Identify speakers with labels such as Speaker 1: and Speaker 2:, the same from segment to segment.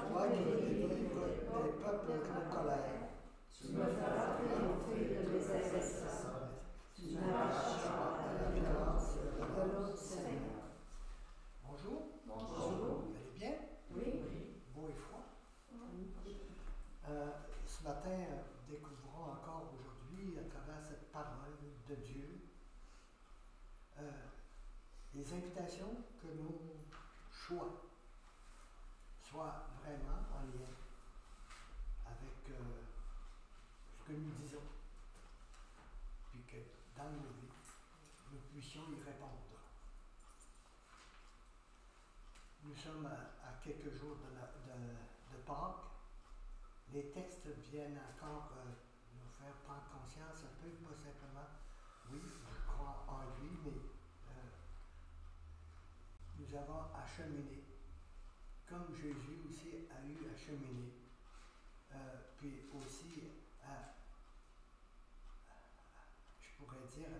Speaker 1: toi qui me délivres des peuples de colère.
Speaker 2: Tu me feras triompher de mes adversaires. Tu m'arracheras à la violence de l'autre Seigneur.
Speaker 1: Bonjour.
Speaker 2: Bonjour.
Speaker 1: Vous allez bien?
Speaker 2: Oui.
Speaker 1: Beau et froid. Ce matin, découvrons encore aujourd'hui, à travers cette parole de Dieu, les invitations que nos choix soient vraiment en lien avec ce que nous disons, puis que dans nos vies, nous puissions y répondre. Nous sommes à quelques jours de Pâques. Les textes viennent encore nous faire prendre conscience un peu, pas simplement, oui, je crois en lui, mais nous avons à cheminer, comme Jésus aussi a eu à cheminer, puis aussi je pourrais dire,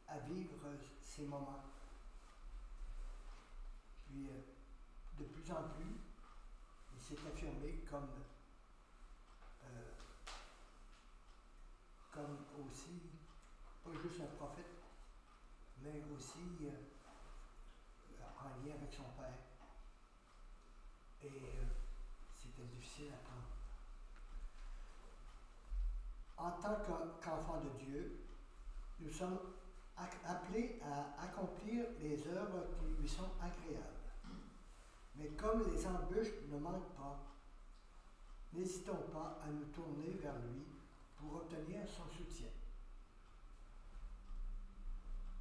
Speaker 1: à vivre ces moments. Puis, de plus en plus, il s'est affirmé comme aussi, pas juste un prophète, mais aussi en lien avec son Père. Et c'était difficile à prendre. En tant qu'enfants de Dieu, nous sommes appelés à accomplir les œuvres qui lui sont agréables. Mais comme les embûches ne manquent pas, n'hésitons pas à nous tourner vers lui pour obtenir son soutien.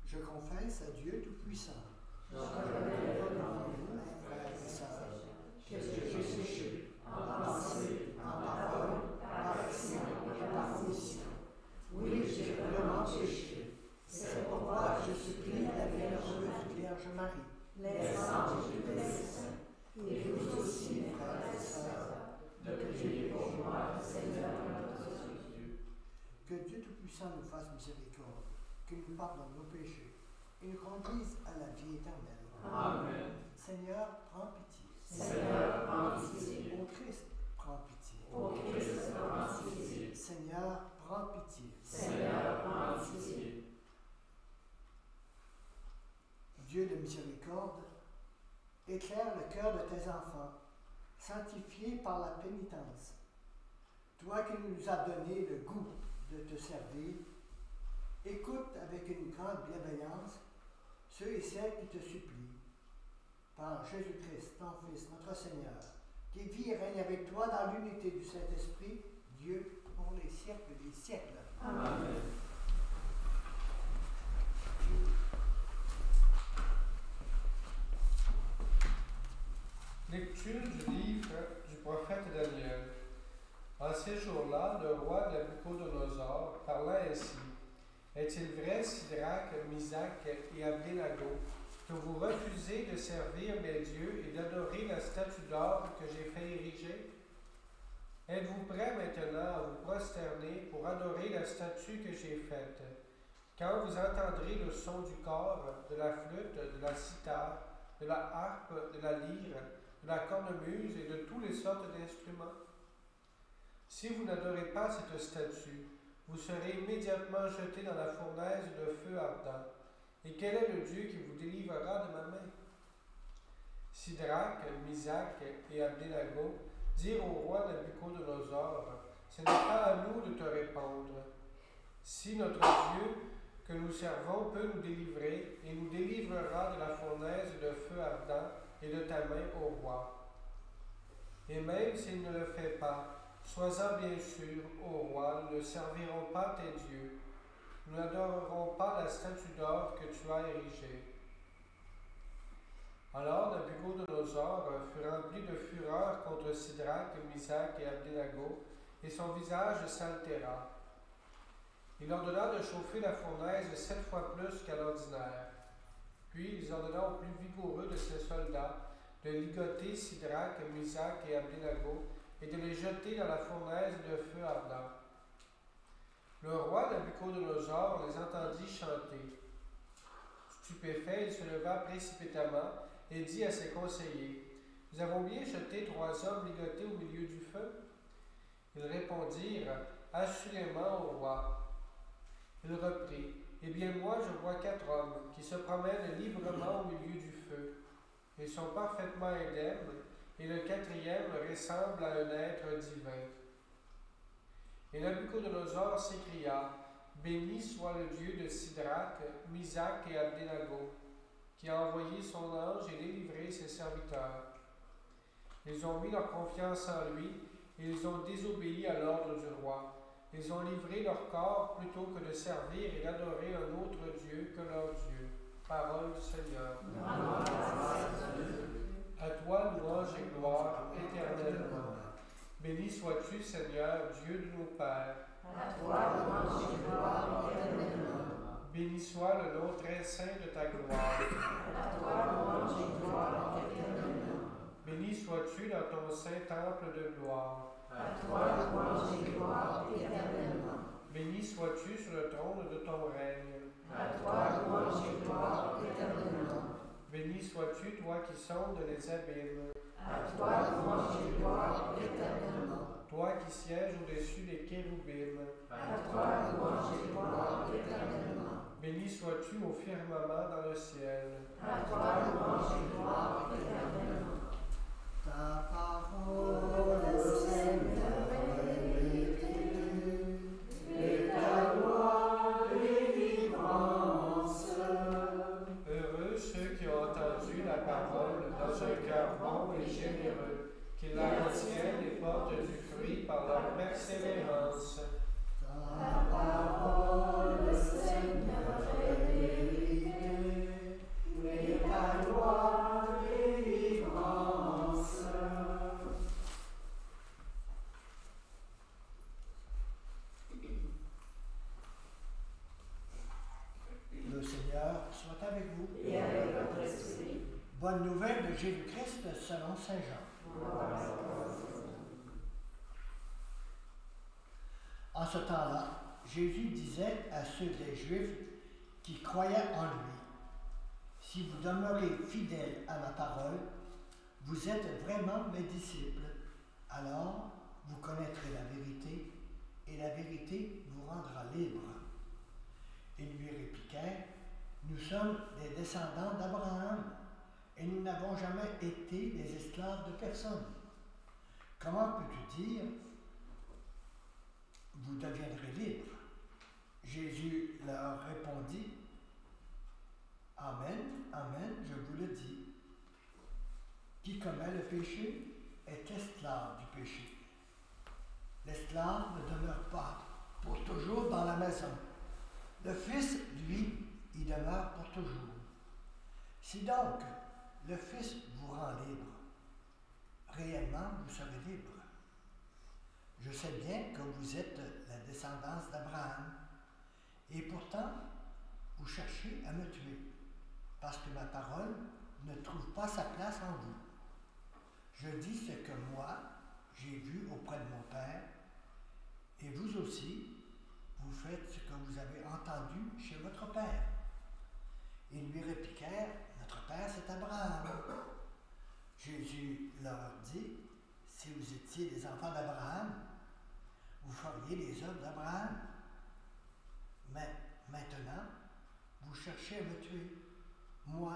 Speaker 1: Je confesse à Dieu Tout-Puissant, je reconnais devant vous, frères et sœurs, que j'ai péché en pensée, en parole, par action et par omission. Oui, j'ai vraiment péché. C'est pourquoi je supplie la Vierge Marie, les anges et tous les saints, et vous aussi, mes frères et sœurs, de prier pour moi, Seigneur notre Dieu. Que Dieu Tout-Puissant nous fasse miséricorde, qu'il nous pardonne nos péchés et nous conduise à la vie éternelle. Amen. Seigneur, prends pitié.
Speaker 2: Seigneur, prends pitié.
Speaker 1: Ô Christ, prends pitié.
Speaker 2: Ô Christ, prends pitié.
Speaker 1: Seigneur, prends pitié.
Speaker 2: Seigneur, prends pitié.
Speaker 1: Dieu de miséricorde, éclaire le cœur de tes enfants, sanctifiés par la pénitence. Toi qui nous as donné le goût de te servir, écoute avec une grande bienveillance ceux et celles qui te supplient. Par Jésus-Christ, ton Fils, notre Seigneur, qui vit et règne avec toi dans l'unité du Saint-Esprit, Dieu, pour les siècles des siècles.
Speaker 2: Amen.
Speaker 3: Lecture du livre du prophète Daniel. En ces jours-là, le roi Nabuchodonosor parla ainsi. Est-il vrai, Sidrac, Misac et Abdenago, que vous refusez de servir mes dieux et d'adorer la statue d'or que j'ai fait ériger? Êtes-vous prêts maintenant à vous prosterner pour adorer la statue que j'ai faite? Quand vous entendrez le son du cor, de la flûte, de la cithare, de la harpe, de la lyre, de la cornemuse et de toutes les sortes d'instruments? Si vous n'adorez pas cette statue, vous serez immédiatement jeté dans la fournaise de feu ardent. Et quel est le Dieu qui vous délivrera de ma main? Sidrac, Misac et Abdenago dirent au roi Nabuchodonosor, ce n'est pas à nous de te répondre. Si notre Dieu que nous servons peut nous délivrer, et nous délivrera de la fournaise de feu ardent et de ta main, ô roi. Et même s'il ne le fait pas, sois-en bien sûr, ô roi, nous ne servirons pas tes dieux. Nous n'adorerons pas la statue d'or que tu as érigée. Alors Nabuchodonosor fut rempli de fureur contre Sidrac, Misac et Abdenago, et son visage s'altéra. Il ordonna de chauffer la fournaise 7 fois plus qu'à l'ordinaire. Puis il ordonna aux plus vigoureux de ses soldats de ligoter Sidrac, Misac et Abdenago et de les jeter dans la fournaise de feu ardent. Le roi Nabuchodonosor les entendit chanter. Stupéfait, il se leva précipitamment et dit à ses conseillers, « Nous avons bien jeté 3 hommes ligotés au milieu du feu. Ils répondirent, assurément au roi. Il reprit, eh bien moi je vois 4 hommes qui se promènent librement au milieu du feu. Ils sont parfaitement indemnes, et le 4e ressemble à un être divin. Et Nabuchodonosor s'écria, béni soit le Dieu de Sidrac, Misac et Abdenago, qui a envoyé son ange et délivré ses serviteurs. Ils ont mis leur confiance en lui, et ils ont désobéi à l'ordre du roi. Ils ont livré leur corps plutôt que de servir et d'adorer un autre Dieu que leur Dieu. Parole du Seigneur. À toi, louange et gloire éternellement. Béni sois-tu, Seigneur, Dieu de nos pères.
Speaker 2: À toi, louange et gloire éternellement.
Speaker 3: Béni soit le nom très saint de ta gloire.
Speaker 2: À toi, louange et gloire éternellement.
Speaker 3: Béni sois-tu dans ton saint temple de gloire.
Speaker 2: À toi, louange et gloire éternellement.
Speaker 3: Béni sois-tu sur le trône de ton règne.
Speaker 2: À toi, louange et gloire éternellement.
Speaker 3: Béni sois-tu, toi qui sondes les abîmes.
Speaker 2: À toi, louange et gloire éternellement.
Speaker 3: Toi qui sièges au-dessus des kéroubim.
Speaker 2: À toi, louange et gloire éternellement.
Speaker 3: Béni sois-tu au firmament dans le ciel.
Speaker 2: À toi, louange et gloire éternellement.
Speaker 1: Ta parole, Seigneur, est vérité, et ta gloire est délivrance.
Speaker 3: Heureux ceux qui ont entendu la parole dans un cœur bon et généreux, qui la retiennent et portent du fruit par leur persévérance.
Speaker 1: Ta parole, Seigneur, est vérité, et ta gloire est délivrance. Le Seigneur soit avec vous.
Speaker 2: Et avec votre esprit.
Speaker 1: Bonne nouvelle de Jésus-Christ selon Saint Jean. En ce temps-là, Jésus disait à ceux des Juifs qui croyaient en lui, « Si vous demeurez fidèles à ma parole, vous êtes vraiment mes disciples. Alors, vous connaîtrez la vérité, et la vérité vous rendra libres. » Ils lui répliquèrent, « Nous sommes des descendants d'Abraham, et nous n'avons jamais été des esclaves de personne. Comment peux-tu dire, vous deviendrez libres? » Jésus leur répondit, « Amen, amen, je vous le dis. Qui commet le péché est esclave du péché. L'esclave ne demeure pas pour toujours dans la maison. Le Fils, lui, y demeure pour toujours. Si donc le Fils vous rend libre, réellement vous serez libre. Je sais bien que vous êtes la descendance d'Abraham, et pourtant vous cherchez à me tuer, parce que ma parole ne trouve pas sa place en vous. Je dis ce que moi j'ai vu auprès de mon Père, et vous aussi, vous faites ce que vous avez entendu chez votre Père. Ils lui répliquèrent, notre Père c'est Abraham. Jésus leur dit, si vous étiez des enfants d'Abraham, vous feriez les œuvres d'Abraham. Mais maintenant, vous cherchez à me tuer. Moi,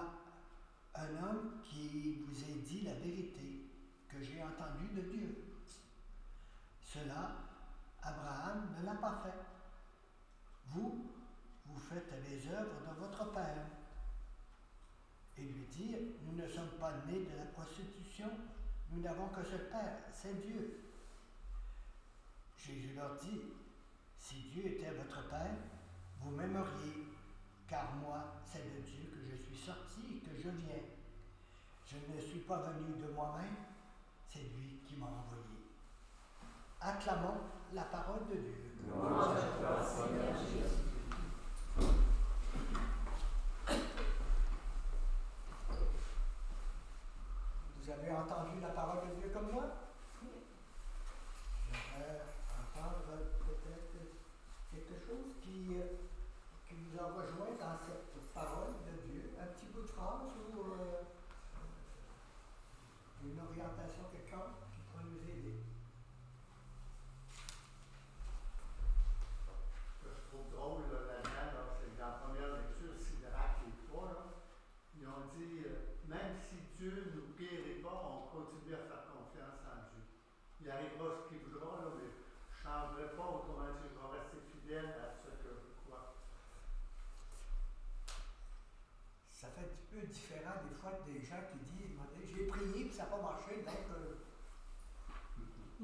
Speaker 1: un homme qui vous ait dit la vérité que j'ai entendue de Dieu. Cela, Abraham ne l'a pas fait. Vous, vous faites les œuvres de votre Père. Et lui dire, nous ne sommes pas nés de la prostitution, nous n'avons que ce Père, c'est Dieu. Jésus leur dit, si Dieu était votre Père, vous m'aimeriez, car moi, c'est de Dieu que je suis sorti et que je viens. Je ne suis pas venu de moi-même, c'est lui qui m'a envoyé. Acclamons la parole de Dieu.
Speaker 2: Louange à toi, Seigneur Jésus.
Speaker 1: Vous avez entendu la parole de Dieu comme moi? J'aimerais entendre peut-être quelque chose qui nous a rejoint dans cette parole de Dieu. Un petit bout de phrase ou une peu différent des fois des gens qui disent j'ai prié puis ça n'a pas marché, donc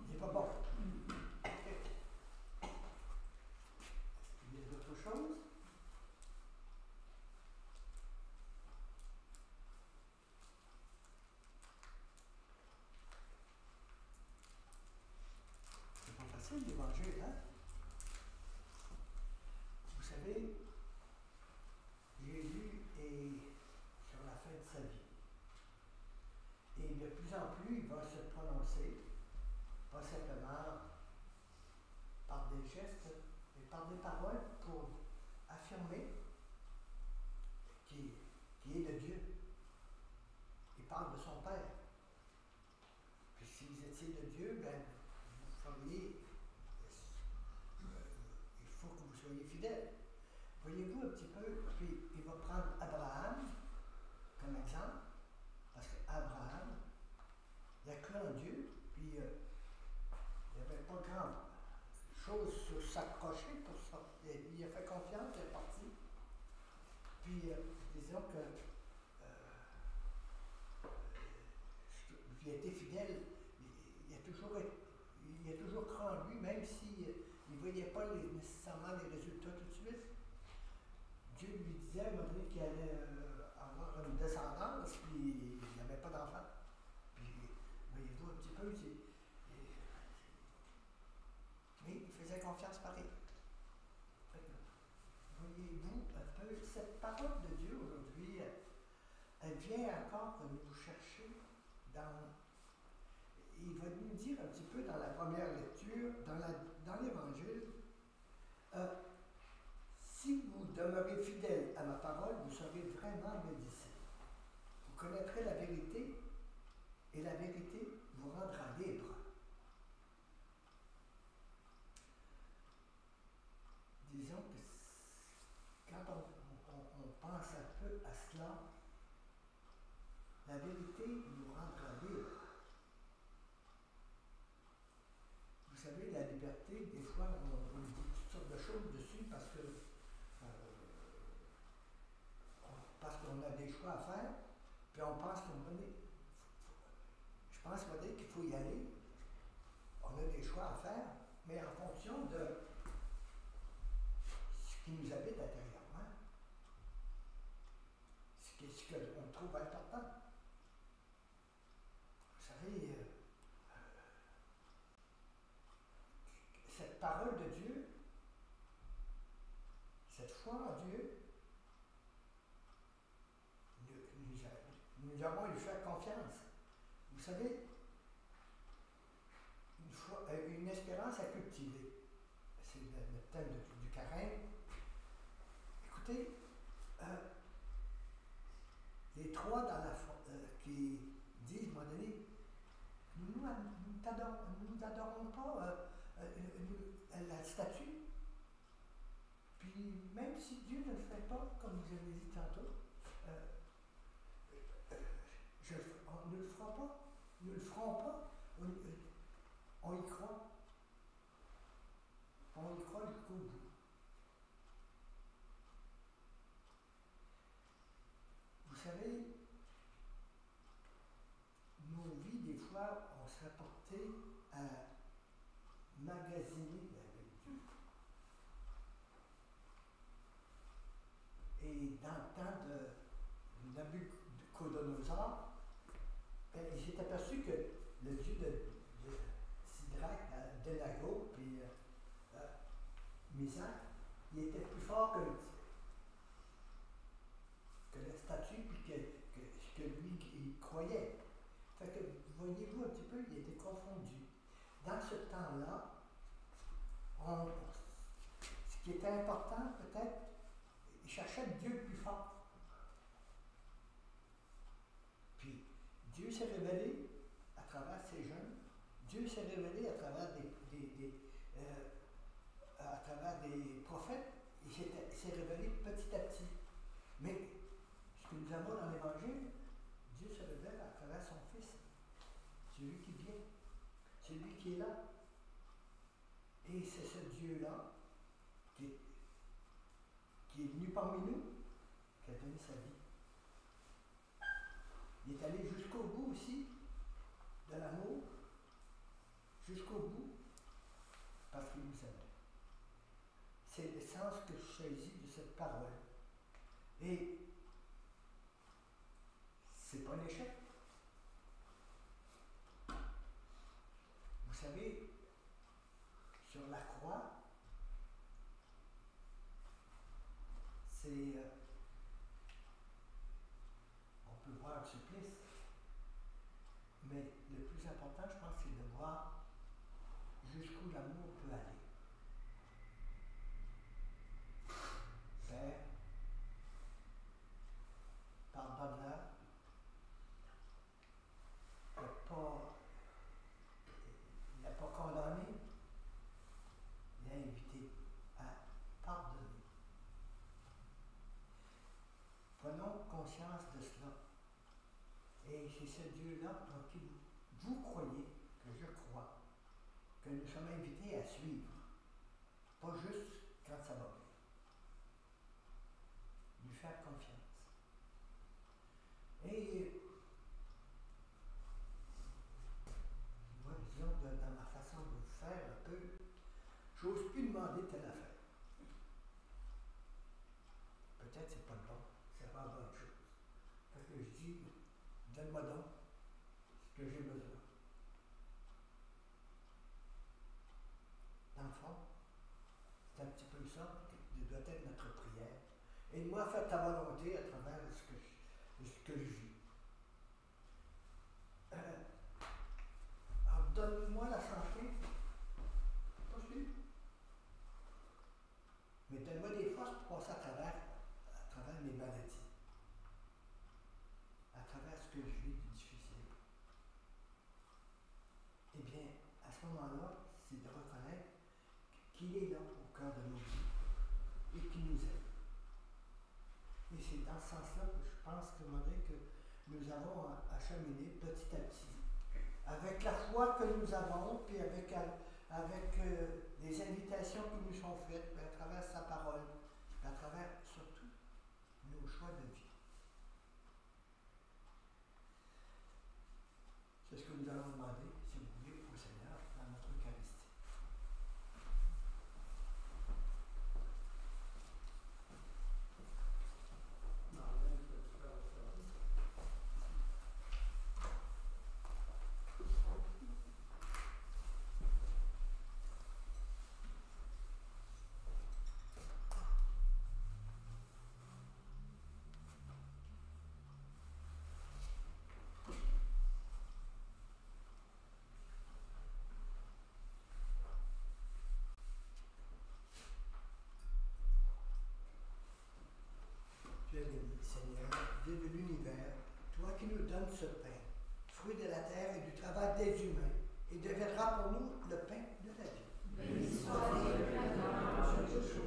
Speaker 1: c'est pas bon. Il y a d'autres choses? C'est pas facile l'évangile, hein? Vous savez, Jésus est sur la fin de sa vie. Et de plus en plus, il va se prononcer, pas simplement par des gestes, mais par des paroles pour affirmer qu'il est de Dieu. Il parle de son Père. Puis si vous étiez de Dieu, ben, vous feriez, il faut que vous soyez fidèles. Voyez-vous un petit peu, puis il va prendre Abraham comme exemple, parce qu'Abraham, il a cru en Dieu, puis il n'y avait pas grand chose sur s'accrocher pour ça. Il a fait confiance, il est parti. Puis disons que il a été fidèle, il a toujours cru en lui, même s'il ne voyait pas nécessairement les résultats tout de suite. Dieu lui disait à un moment donné qu'il allait avoir une descendance, puis il n'y avait pas d'enfant. Puis, voyez-vous un petit peu, mais il faisait confiance pareil. Voyez-vous un peu, cette parole de Dieu aujourd'hui, elle vient encore nous chercher dans. Il va nous dire un petit peu dans la première lecture, dans l'Évangile, si vous demeurez fidèles à ma parole, vous serez vraiment mes disciples. Vous connaîtrez la vérité et la vérité vous rendra libre. Disons que quand on pense un peu à cela, la vérité nous rendra libre. Vous savez, la liberté, des fois, on dit toutes sortes de choses dessus parce qu'on a des choix à faire, puis on pense je pense qu'il faut y aller. On a des choix à faire, mais en fonction de ce qui nous habite intérieurement, ce qu'on trouve important. Vous savez, cette parole de Dieu, cette foi en Dieu, nous avons lui faire confiance. Vous savez, une espérance à cultiver. C'est le thème du carême. Écoutez, les trois dans qui disent, à un moment donné, nous n'adorons pas la statue. Puis même si Dieu ne le fait pas, comme vous avez dit tantôt, on ne le fera pas, nous ne le ferons pas, on y croit. On y croit jusqu'au bout. Vous savez, nos vies, des fois, on serait porté à magasiner avec Dieu. Et dans le temps de Nabucodonosor, il s'est aperçu que le dieu de Sidrac, Abednego, puis Misac, il était plus fort que la statue, puis que lui, il croyait. Fait que, voyez-vous un petit peu, il était confondu. Dans ce temps-là, ce qui était important, peut-être, il cherchait le Dieu le plus fort. Puis, Dieu s'est révélé à travers ces jeunes. Dieu s'est révélé à travers des prophètes. Il s'est révélé petit à petit. Mais ce que nous avons dans l'Évangile, Dieu se révèle à travers son Fils. Celui qui vient. Celui qui est là. Et c'est ce Dieu-là qui est venu parmi nous, qui a donné sa vie. Il est allé jusqu'au bout aussi de l'amour, jusqu'au bout, parce qu'il nous aimait. C'est l'essence que je saisis de cette parole. Et c'est pas un échec. Vous savez, sur la croix, c'est... on peut voir le supplice, mais le plus important, je pense, c'est de voir jusqu'où l'amour peut aller. Père, pardonne-leur, il n'a pas condamné, il a invité à pardonner. Prenons conscience de cela. Et c'est ce Dieu-là en qui vous croyez, que je crois, que nous sommes invités à suivre. Pas juste quand ça va bien. Lui faire confiance. Et moi, disons, dans ma façon de faire un peu, j'ose plus demander telle affaire. Peut-être c'est pas bon, c'est pas bonne chose. Parce que je dis, donne-moi donc ce que j'ai besoin. Dans le fond, c'est un petit peu ça qui doit être notre prière. Aide-moi à faire ta volonté à travers ce que je vis. Alors, donne-moi la santé. Pas sûr. Mais donne-moi des forces pour passer à travers mes maladies. À travers ce que je vis de difficile. Eh bien, à ce moment-là, c'est de reconnaître qu'il est là au cœur de nos vies et qu'il nous aime. Et c'est dans ce sens-là que je pense que nous avons à cheminer petit à petit. Avec la foi que nous avons, puis avec les invitations qui nous sont faites, puis à travers sa parole, puis à travers surtout nos choix de vie. C'est ce que nous allons demander, si vous voulez, au Seigneur dans notre Eucharistie. Tu es béni, Seigneur, Dieu de l'univers, toi qui nous donnes ce pain, fruit de la terre et du travail des humains, et deviendra pour nous le pain de la vie.
Speaker 2: Béni soit Dieu, maintenant, toujours.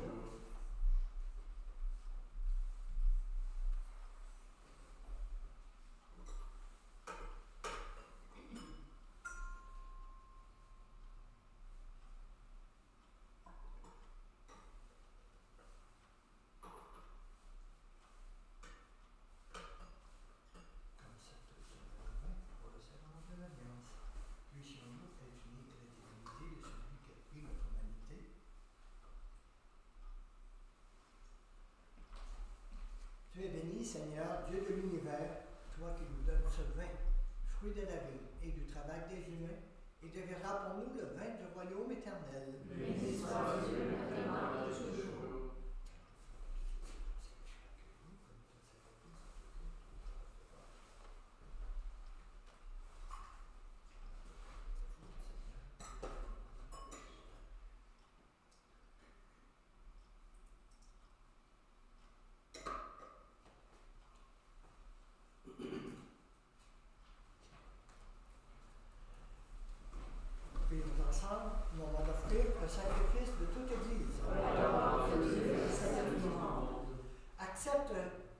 Speaker 1: Tu es béni, Seigneur, Dieu de l'univers, toi qui nous donnes ce vin, fruit de la vie et du travail des humains, et deviendra pour nous le vin du royaume éternel.
Speaker 2: Béni soit Dieu, maintenant et toujours.
Speaker 1: Prions ensemble, nous allons offrir le sacrifice de toute Église. Accepte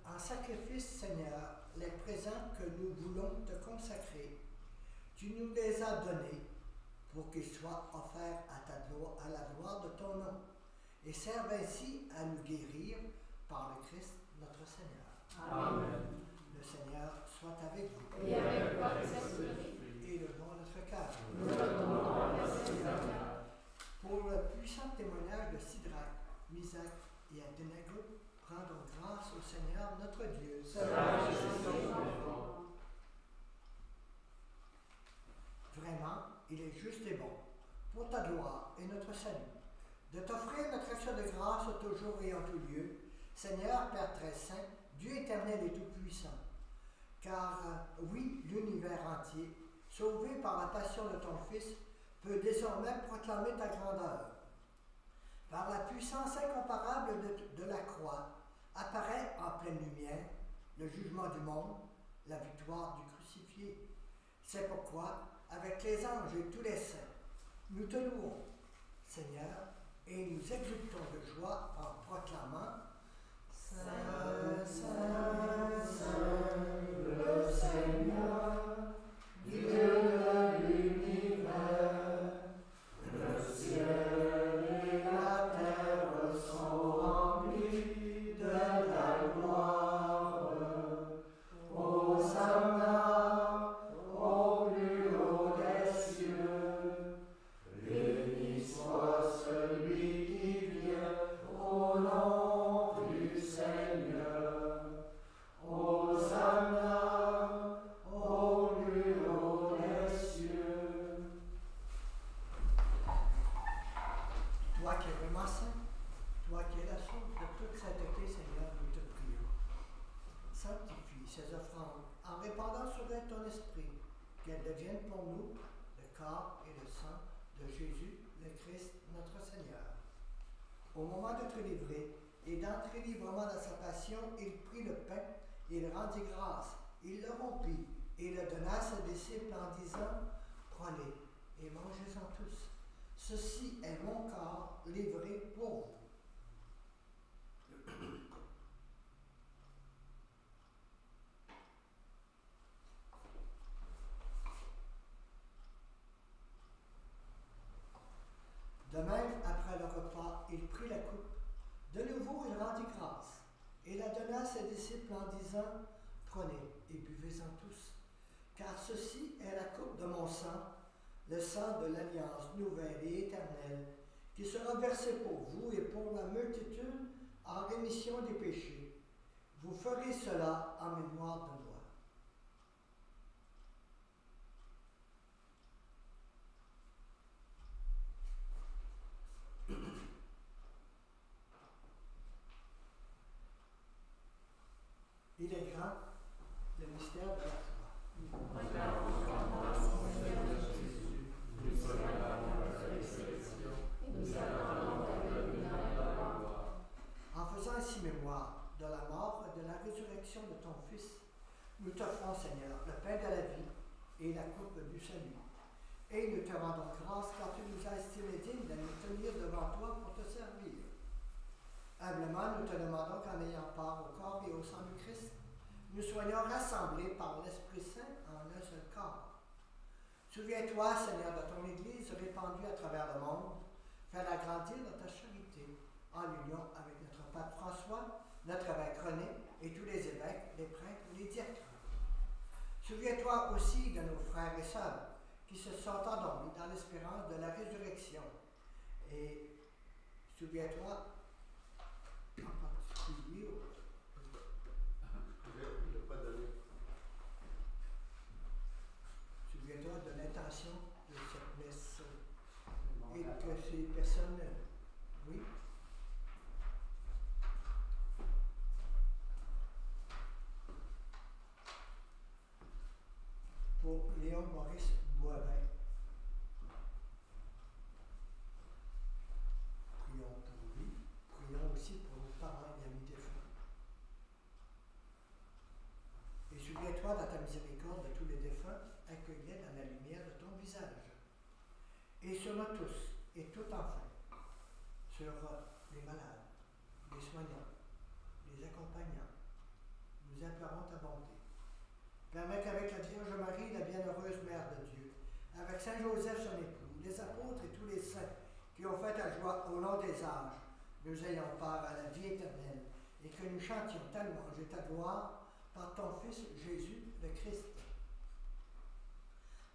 Speaker 1: en sacrifice, Seigneur, les présents que nous voulons te consacrer. Tu nous les as donnés pour qu'ils soient offerts à la gloire de ton nom et servent ainsi à nous guérir par le Christ notre Seigneur.
Speaker 2: Amen.
Speaker 1: Le Seigneur soit avec vous. juste et bon, pour ta gloire et notre salut, de t'offrir notre action de grâce toujours et en tout lieu, Seigneur, Père très saint, Dieu éternel et tout-puissant. Car, oui, l'univers entier, sauvé par la passion de ton Fils, peut désormais proclamer ta grandeur. Par la puissance incomparable de la croix, apparaît en pleine lumière le jugement du monde, la victoire du crucifié. C'est pourquoi, avec les anges et tous les saints, nous te louons, Seigneur, et nous exultons de joie en proclamant Saint, Saint, Saint, le Seigneur, Dieu de l'univers, le ciel et la terre sont remplis de ta gloire. Hosanna au plus haut des cieux, béni soit celui qui vient au nom du Seigneur. Hosanna au plus haut des cieux. Toi qui es vraiment saint, toi qui es la source de toute sainteté, Seigneur, nous te prions. Sanctifie ces offrandes en répandant sur elles ton esprit, qu'elles deviennent pour nous le corps et le sang de Jésus, le Christ, notre Seigneur. Au moment de te livrer et d'entrer librement dans sa passion, il prit le pain, il rendit grâce, il le rompit et le donna à ses disciples en disant « Prenez et mangez-en tous. Ceci est mon corps livré pour vous. » De même, après le repas, il prit la coupe. De nouveau, il rendit grâce et la donna à ses disciples en disant « Prenez et buvez-en tous, car ceci est la coupe de mon sang, le sang de l'alliance nouvelle et éternelle, qui sera versé pour vous et pour la multitude en rémission des péchés. Vous ferez cela en mémoire de moi. » Il est grand, le mystère de la foi.
Speaker 2: Seigneur Jésus, nous célébrons ta résurrection et nous attendons ta venue dans la gloire.
Speaker 1: En faisant ainsi mémoire de la mort et de la résurrection de ton Fils, nous t'offrons, Seigneur, le pain de la vie et la coupe du salut. Et nous te rendons grâce car tu nous as estimés dignes de nous tenir devant toi pour te servir. Humblement, nous te demandons qu'en ayant part au corps et au sang du Christ, nous soyons rassemblés par l'Esprit Saint en un seul corps. Souviens-toi, Seigneur, de ton Église répandue à travers le monde. Fais-la grandir dans ta charité, en union avec notre Pape François, notre évêque René et tous les évêques, les prêtres et les diacres. Souviens-toi aussi de nos frères et sœurs qui se sont endormis dans l'espérance de la résurrection. Et souviens-toi en particulier souviens-toi de l'intention de cette messe et que ces personnes, oui, pour Léon Maurice Boivin. Prions pour lui, prions aussi pour nos parents et amis défunts. Et souviens-toi dans ta miséricorde de tous les défunts accueillis dans la lumière de ton visage. Et sur nous tous, et tout enfin, sur les malades, les soignants, les accompagnants, nous implorons ta bonté. Permets qu'avec la Vierge Marie, la bienheureuse Mère de Dieu, avec Saint Joseph son époux, les apôtres et tous les saints qui ont fait ta joie au long des âges, nous ayons part à la vie éternelle et que nous chantions ta louange et ta gloire par ton Fils Jésus le Christ.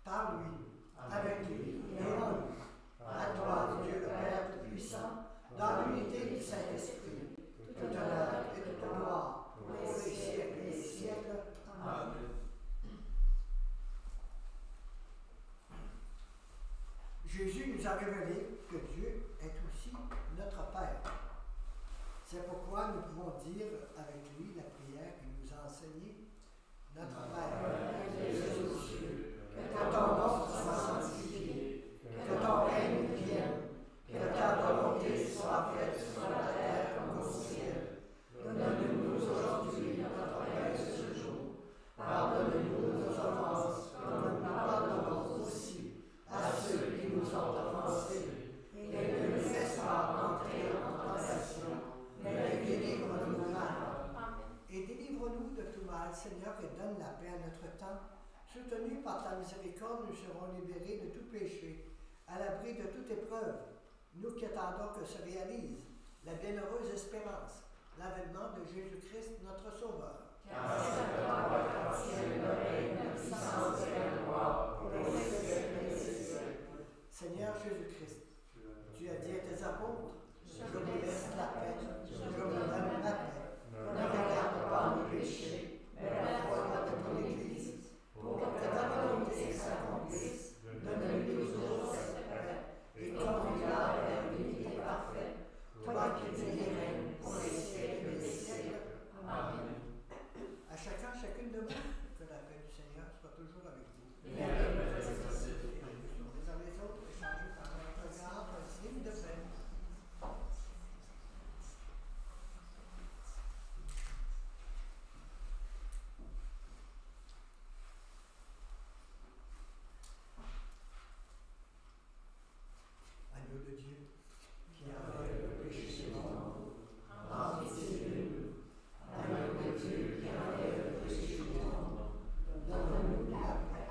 Speaker 1: Par lui, avec lui et en lui, à toi, Dieu le Père Tout-Puissant, dans l'unité du Saint-Esprit, toute honneur et toute gloire pour les siècles et les siècles. Amen. Seigneur, et donne la paix à notre temps. Soutenus par ta miséricorde, nous serons libérés de tout péché, à l'abri de toute épreuve. Nous qui attendons que se réalise la bienheureuse espérance, l'avènement de Jésus-Christ, notre Sauveur.
Speaker 2: Car c'est à toi qu'appartient le règne, la puissance et la gloire pour les siècles des siècles.
Speaker 1: Seigneur Jésus-Christ, tu as dit à tes apôtres, je vous laisse la paix, je vous donne la paix. Ne regarde pas nos péchés, mais la foi de ton Église, pour que ta volonté s'accomplisse. Donne-lui toujours cette paix, et conduis-la vers l'unité parfaite, toi qui vis et règnes pour les siècles des siècles. Amen. À chacun, chacune de vous, que la paix du Seigneur soit toujours avec vous.
Speaker 2: Et avec votre esprit.
Speaker 1: Les uns les autres, échangez par un regard, un signe de paix. Agneau de Dieu, qui enlève le péché du monde, en pitié de nous. Agneau de Dieu, qui enlève le péché du monde, donne-nous la paix.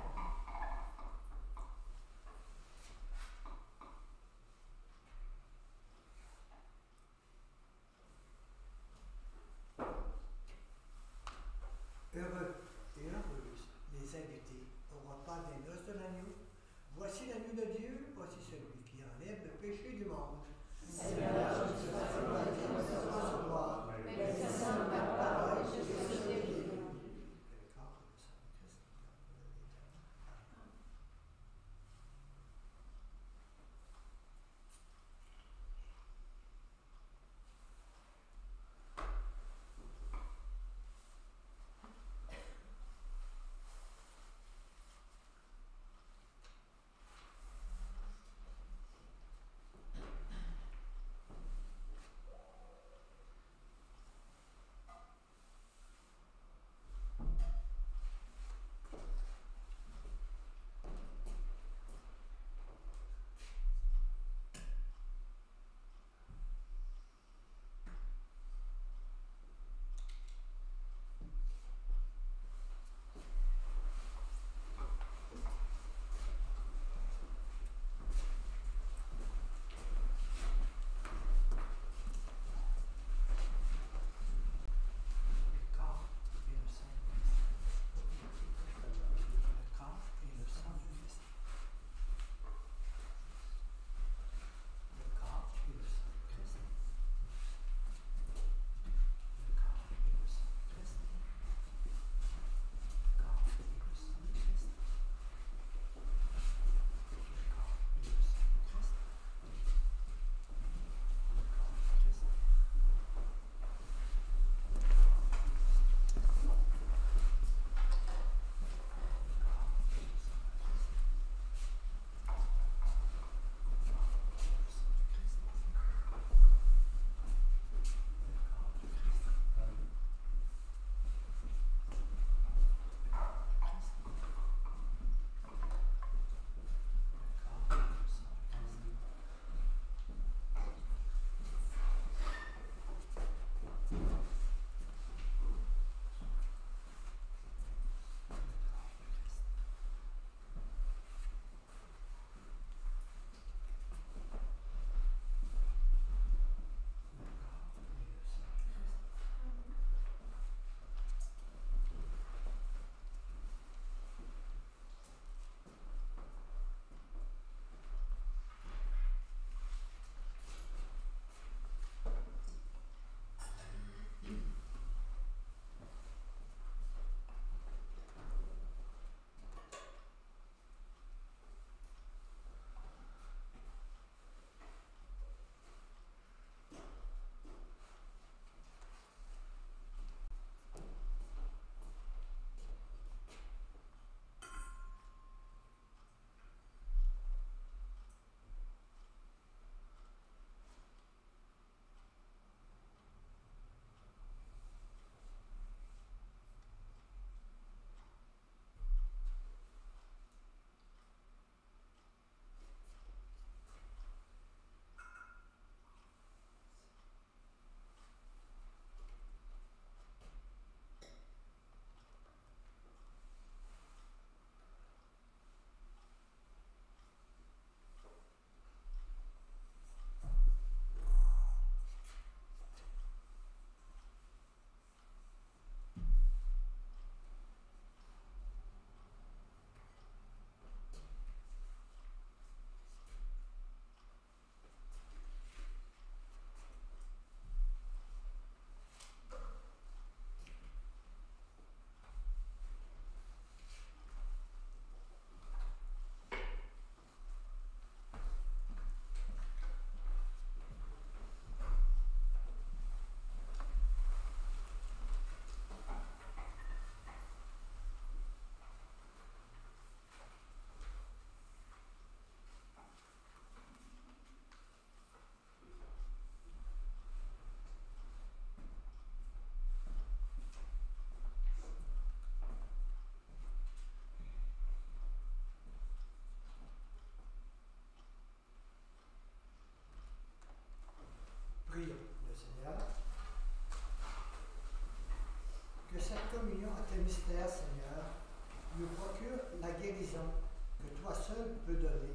Speaker 1: nous procure la guérison que toi seul peux donner,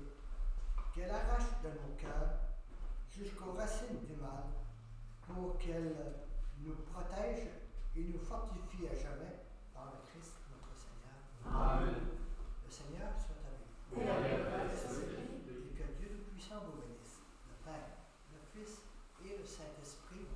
Speaker 1: qu'elle arrache de nos cœurs jusqu'aux racines du mal, pour qu'elle nous protège et nous fortifie à jamais par le Christ notre Seigneur.
Speaker 2: Amen.
Speaker 1: Le Seigneur soit avec vous.
Speaker 2: Et avec
Speaker 1: Et que Dieu Tout-Puissant vous bénisse, le Père, le Fils et le Saint-Esprit.